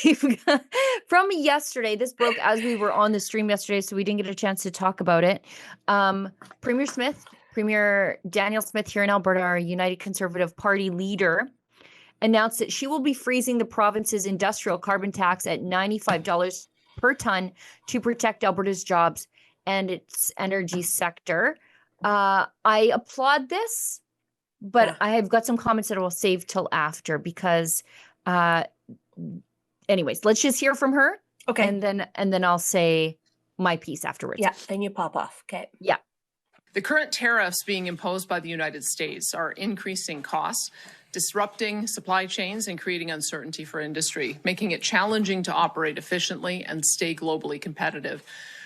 We've got, from yesterday, this broke as we were on the stream yesterday, so we didn't get a chance to talk about it. Premier Danielle Smith here in Alberta, our United Conservative Party leader, announced that she will be freezing the province's industrial carbon tax at $95 per ton to protect Alberta's jobs and its energy sector. I applaud this, but I have got some comments that I will save till after because, anyways, let's just hear from her. Okay. And then I'll say my piece afterwards. Yeah, then you pop off. Okay. Yeah. The current tariffs being imposed by the United States are increasing costs, disrupting supply chains and creating uncertainty for industry, making it challenging to operate efficiently and stay globally competitive.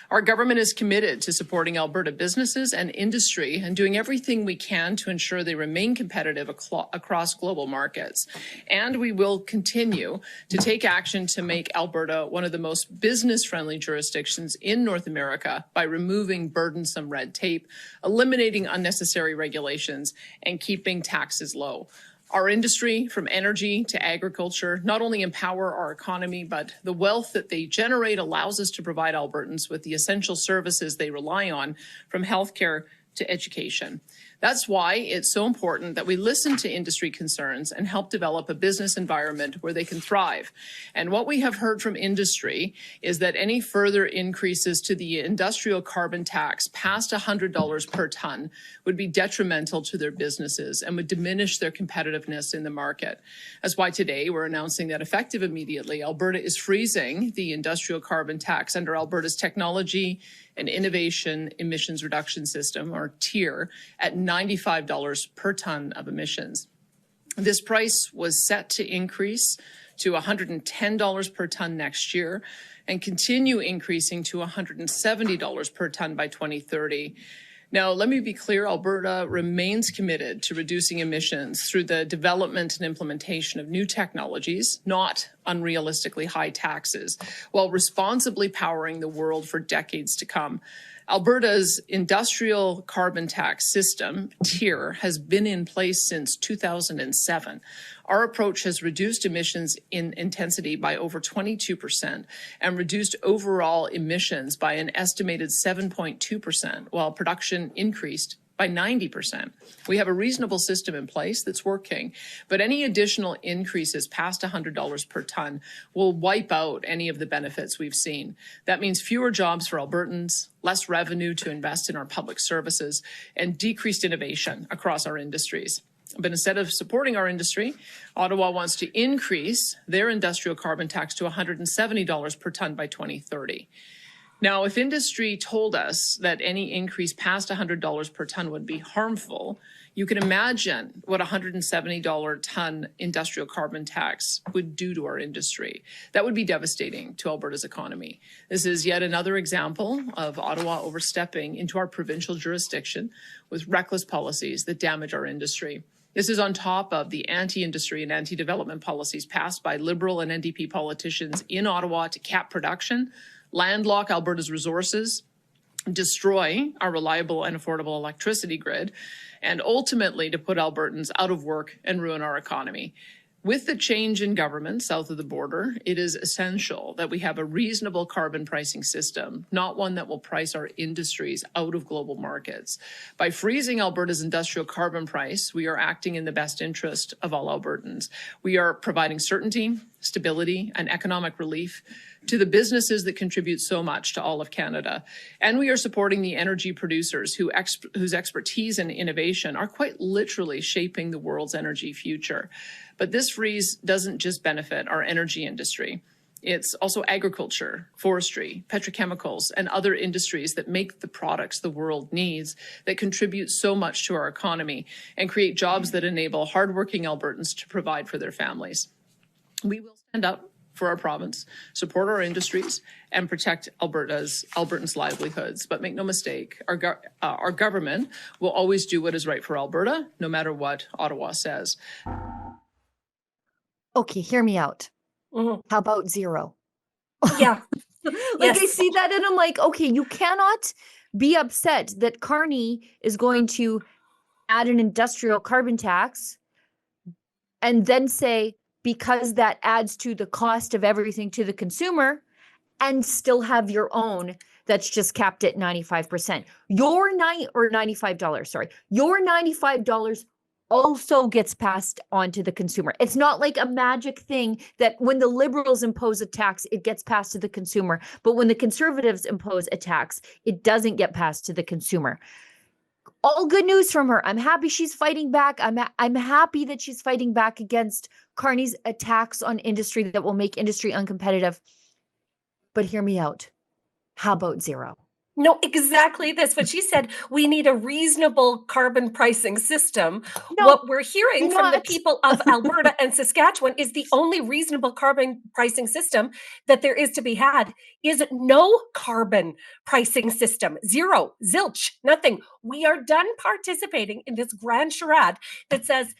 Our government is committed to supporting Alberta businesses and industry and doing everything we can to ensure they remain competitive across global markets. And we will continue to take action to make Alberta one of the most business-friendly jurisdictions in North America by removing burdensome red tape, eliminating unnecessary regulations, and keeping taxes low. Our industry, from energy to agriculture, not only empower our economy, but the wealth that they generate allows us to provide Albertans with the essential services they rely on, from healthcare to education. That's why it's so important that we listen to industry concerns and help develop a business environment where they can thrive. And what we have heard from industry is that any further increases to the industrial carbon tax past $100 per ton would be detrimental to their businesses and would diminish their competitiveness in the market. That's why today we're announcing that effective immediately, Alberta is freezing the industrial carbon tax under Alberta's Technology and Innovation Emissions Reduction System, or TIER, at $95 per ton of emissions. This price was set to increase to $110 per ton next year and continue increasing to $170 per ton by 2030. Now, let me be clear, Alberta remains committed to reducing emissions through the development and implementation of new technologies, not unrealistically high taxes, while responsibly powering the world for decades to come. Alberta's industrial carbon tax system, TIER, has been in place since 2007. Our approach has reduced emissions in intensity by over 22% and reduced overall emissions by an estimated 7.2%, while production increased by 90%. We have a reasonable system in place that's working, but any additional increases past $100 per ton will wipe out any of the benefits we've seen. That means fewer jobs for Albertans, less revenue to invest in our public services, and decreased innovation across our industries. But instead of supporting our industry, Ottawa wants to increase their industrial carbon tax to $170 per ton by 2030. Now, if industry told us that any increase past $100 per ton would be harmful, you can imagine what a $170 ton industrial carbon tax would do to our industry. That would be devastating to Alberta's economy. This is yet another example of Ottawa overstepping into our provincial jurisdiction with reckless policies that damage our industry. This is on top of the anti-industry and anti-development policies passed by Liberal and NDP politicians in Ottawa to cap production, landlock Alberta's resources, destroy our reliable and affordable electricity grid, and ultimately to put Albertans out of work and ruin our economy. With the change in government south of the border, it is essential that we have a reasonable carbon pricing system, not one that will price our industries out of global markets. By freezing Alberta's industrial carbon price, we are acting in the best interest of all Albertans. We are providing certainty, stability, and economic relief to the businesses that contribute so much to all of Canada. And we are supporting the energy producers whose expertise and innovation are quite literally shaping the world's energy future. But this freeze doesn't just benefit our energy industry. It's also agriculture, forestry, petrochemicals, and other industries that make the products the world needs, that contribute so much to our economy and create jobs that enable hardworking Albertans to provide for their families. We will stand up for our province, support our industries, and protect Albertans' livelihoods. But make no mistake, our government will always do what is right for Alberta, no matter what Ottawa says. Okay, hear me out. Mm-hmm. How about zero? Yeah. Yes. I see that and I'm like, okay, you cannot be upset that Carney is going to add an industrial carbon tax and then say, because that adds to the cost of everything to the consumer, and still have your own that's just capped at 95%. Your $95, sorry. Your $95 also gets passed on to the consumer. It's not like a magic thing that when the Liberals impose a tax, it gets passed to the consumer. But when the Conservatives impose a tax, it doesn't get passed to the consumer. All good news from her. I'm happy she's fighting back. I'm happy that she's fighting back against Carney's attacks on industry that will make industry uncompetitive. But hear me out. How about zero? No, exactly this. What she said, we need a reasonable carbon pricing system. No, what we're hearing from the not. people of Alberta and Saskatchewan is the only reasonable carbon pricing system that there is to be had is no carbon pricing system. Zero, zilch, nothing. We are done participating in this grand charade that says,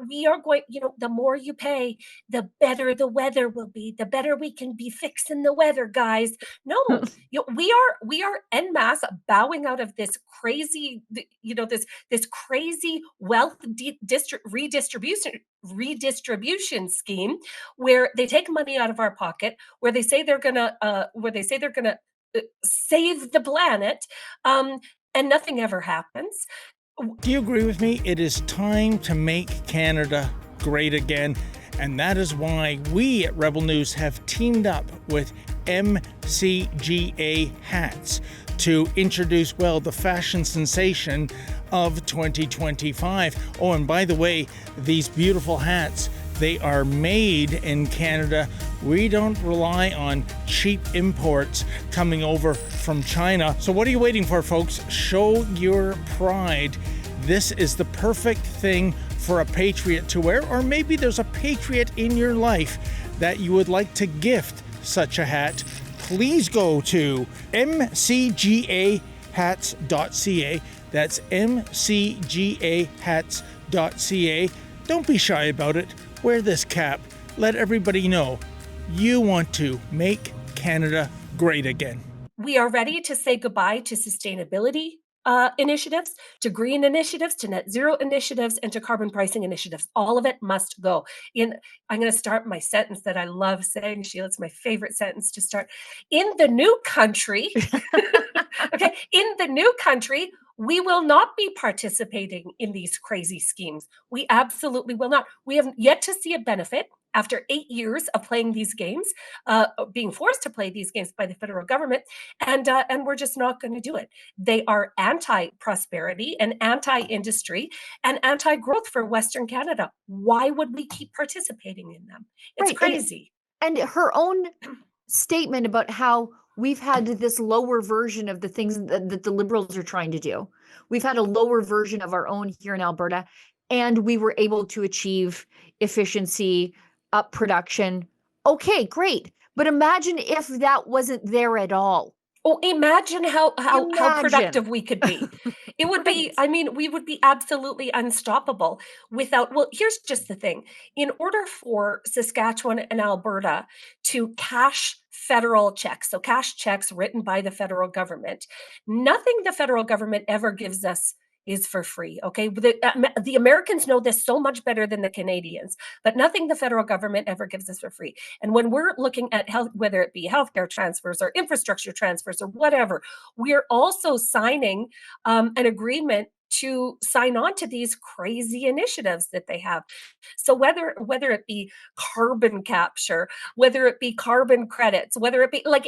we are going, the more you pay, the better the weather will be, the better we can be fixing the weather, guys. No, we are en masse bowing out of this crazy, this crazy wealth redistribution scheme where they take money out of our pocket, where they say they're gonna save the planet, and nothing ever happens. Do you agree with me? It is time to make Canada great again. And that is why we at Rebel News have teamed up with MCGA hats to introduce, the fashion sensation of 2025. Oh, and by the way, these beautiful hats, they are made in Canada. We don't rely on cheap imports coming over from China. So what are you waiting for, folks? Show your pride. This is the perfect thing for a patriot to wear, or maybe there's a patriot in your life that you would like to gift such a hat. Please go to mcgahats.ca. That's mcgahats.ca. Don't be shy about it. Wear this cap. Let everybody know you want to make Canada great again. We are ready to say goodbye to sustainability initiatives, to green initiatives, to net zero initiatives, and to carbon pricing initiatives. All of it must go. I'm going to start my sentence that I love saying, Sheila. It's my favorite sentence to start. In the new country, okay, in the new country, we will not be participating in these crazy schemes. We absolutely will not. We have yet to see a benefit after 8 years of playing these games, being forced to play these games by the federal government, and we're just not going to do it. They are anti-prosperity and anti-industry and anti-growth for Western Canada. Why would we keep participating in them? It's crazy. And her own statement about how we've had this lower version of the things that the Liberals are trying to do. We've had a lower version of our own here in Alberta, and we were able to achieve efficiency, up production. Okay, great. But imagine if that wasn't there at all. Oh, imagine how productive we could be. It would be, we would be absolutely unstoppable without, here's just the thing. In order for Saskatchewan and Alberta to cash federal checks, so cash checks written by the federal government, nothing the federal government ever gives us is for free. Okay. The Americans know this so much better than the Canadians, but nothing the federal government ever gives us for free. And when we're looking at health, whether it be healthcare transfers or infrastructure transfers or whatever, we're also signing an agreement to sign on to these crazy initiatives that they have. So whether it be carbon capture, whether it be carbon credits, whether it be like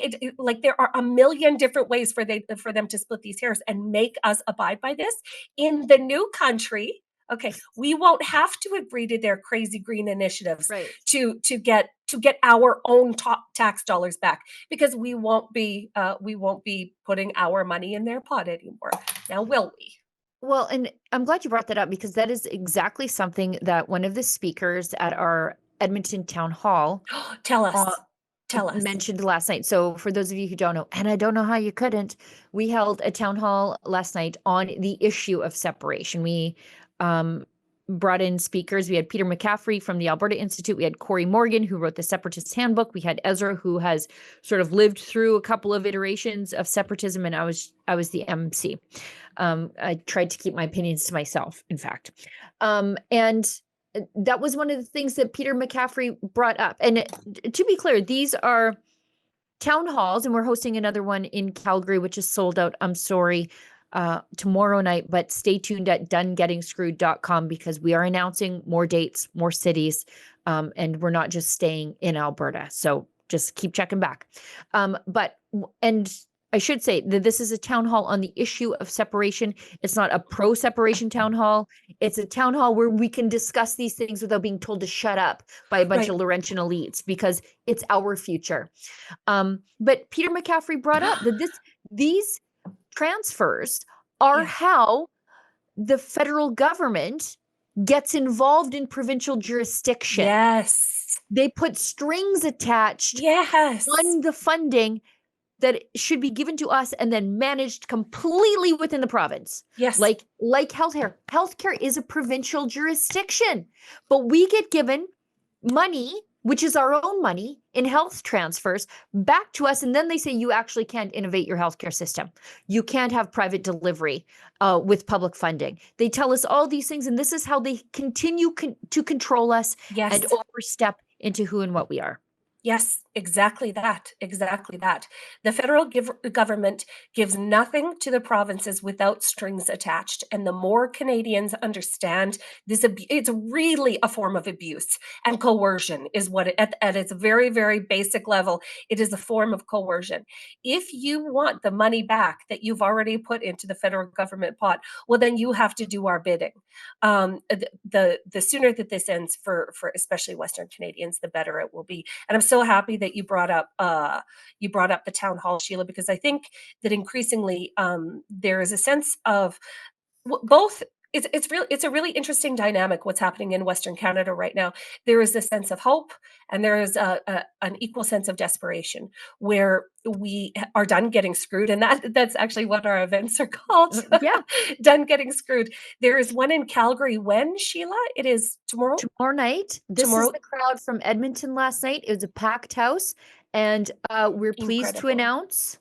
there are a million different ways for them to split these hairs and make us abide by this in the new country. Okay, we won't have to agree to their crazy green initiatives to get our own tax dollars back, because we won't be putting our money in their pot anymore. Now, will we? Well, and I'm glad you brought that up, because that is exactly something that one of the speakers at our Edmonton town hall tell us mentioned last night. So for those of you who don't know, and I don't know how you couldn't, we held a town hall last night on the issue of separation. We brought in speakers. We had Peter McCaffrey from the Alberta Institute. We had Corey Morgan, who wrote the Separatist Handbook. We had Ezra, who has sort of lived through a couple of iterations of separatism, and I was the MC. I tried to keep my opinions to myself, in fact. And that was one of the things that Peter McCaffrey brought up. And to be clear, these are town halls, and we're hosting another one in Calgary, which is sold out. I'm sorry, tomorrow night, but stay tuned at donegetingscrewed.com because we are announcing more dates, more cities, and we're not just staying in Alberta. So just keep checking back. And I should say that this is a town hall on the issue of separation. It's not a pro-separation town hall. It's a town hall where we can discuss these things without being told to shut up by a bunch of Laurentian elites, because it's our future. But Peter McCaffrey brought up that these transfers are how the federal government gets involved in provincial jurisdiction. Yes. They put strings attached on the funding that should be given to us and then managed completely within the province. Yes. Like healthcare. Healthcare is a provincial jurisdiction, but we get given money, which is our own money, in health transfers back to us. And then they say, you actually can't innovate your healthcare system. You can't have private delivery with public funding. They tell us all these things, and this is how they continue to control us and overstep into who and what we are. Yes, exactly that. Exactly that. The federal government gives nothing to the provinces without strings attached. And the more Canadians understand this, it's really a form of abuse, and coercion is what at its very, very basic level, it is a form of coercion. If you want the money back that you've already put into the federal government pot, well, then you have to do our bidding. The sooner that this ends for especially Western Canadians, the better it will be. And I'm so happy that you brought up the town hall, Sheila, because I think that increasingly there is a sense of both. It's a really interesting dynamic what's happening in Western Canada right now. There is a sense of hope, and there is an equal sense of desperation, where we are done getting screwed, and that's actually what our events are called. Done getting screwed. There is one in Calgary. When, Sheila? It is tomorrow. Tomorrow night. This is the crowd from Edmonton last night. It was a packed house, and we're pleased to announce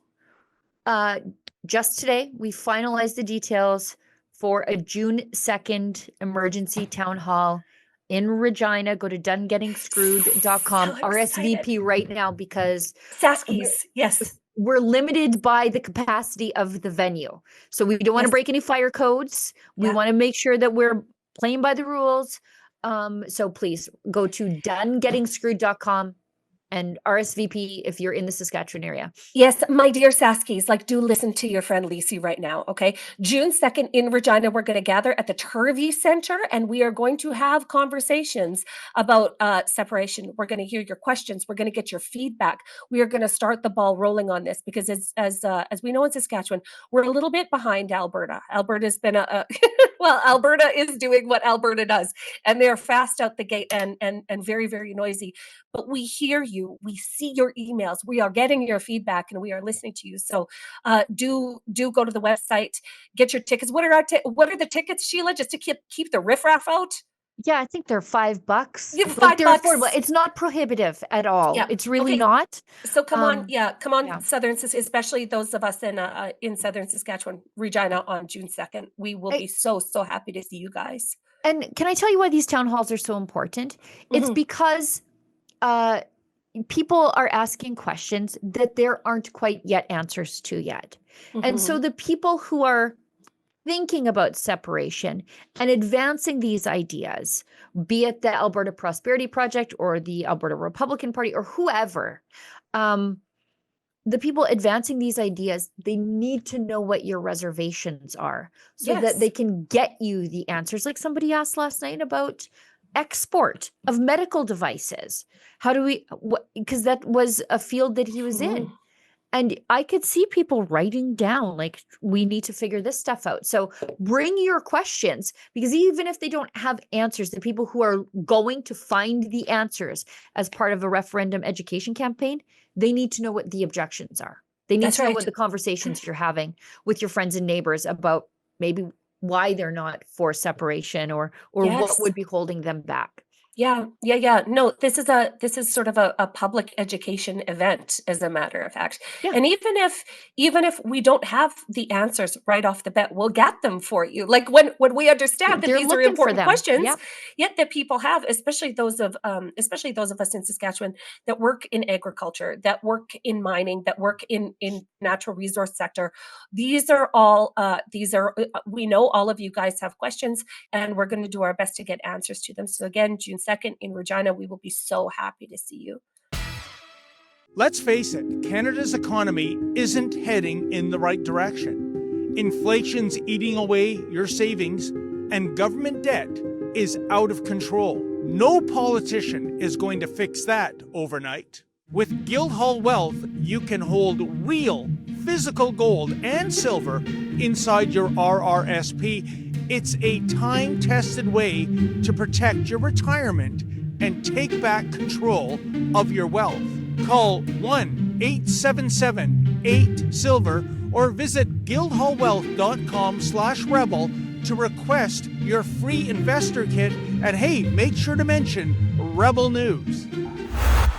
just today we finalized the details for a June 2nd emergency town hall in Regina. Go to donegetingscrewed.com. RSVP right now, because Saskies, yes. We're limited by the capacity of the venue. So we don't want to break any fire codes. We want to make sure that we're playing by the rules. So please go to donegetingscrewed.com and RSVP if you're in the Saskatchewan area. Yes, my dear Saskies, do listen to your friend Lise right now, okay? June 2nd in Regina, we're going to gather at the Turvey Center, and we are going to have conversations about separation. We're going to hear your questions. We're going to get your feedback. We are going to start the ball rolling on this, because as we know in Saskatchewan, we're a little bit behind Alberta. Alberta's been Alberta is doing what Alberta does, and they're fast out the gate and very, very noisy. But we hear you, we see your emails, we are getting your feedback, and we are listening to you. So do go to the website, get your tickets. What are the tickets, Sheila, just to keep the riffraff out? Yeah, I think they're $5. You have $5. They're affordable. It's not prohibitive at all. Yeah. It's really not. So come on, Southern, especially those of us in Southern Saskatchewan, Regina, on June 2nd. We will be so happy to see you guys. And can I tell you why these town halls are so important? It's because people are asking questions that there aren't quite yet answers to yet. And so the people who are thinking about separation and advancing these ideas, be it the Alberta Prosperity Project or the Alberta Republican Party or whoever, the people advancing these ideas, they need to know what your reservations are so that they can get you the answers. Like somebody asked last night about export of medical devices. How do we, because that was a field that he was in. And I could see people writing down, we need to figure this stuff out. So bring your questions, because even if they don't have answers, the people who are going to find the answers as part of a referendum education campaign, they need to know what the objections are. They need to know what the conversations you're having with your friends and neighbors about maybe why they're not for separation or what would be holding them back. Yeah. No, this is sort of a public education event, as a matter of fact. Yeah. And even if we don't have the answers right off the bat, we'll get them for you. Like when we understand that They're these are looking for important them. questions, Yep. yet that people have, especially those of us in Saskatchewan that work in agriculture, that work in mining, that work in natural resource sector. These are all we know all of you guys have questions, and we're going to do our best to get answers to them. So again, June 2nd in Regina, we will be so happy to see you. Let's face it, Canada's economy isn't heading in the right direction. Inflation's eating away your savings, and government debt is out of control. No politician is going to fix that overnight. With Guildhall Wealth, you can hold real physical gold and silver inside your RRSP. It's a time-tested way to protect your retirement and take back control of your wealth. Call 1-877-8-SILVER or visit guildhallwealth.com/rebel to request your free investor kit. And hey, make sure to mention Rebel News.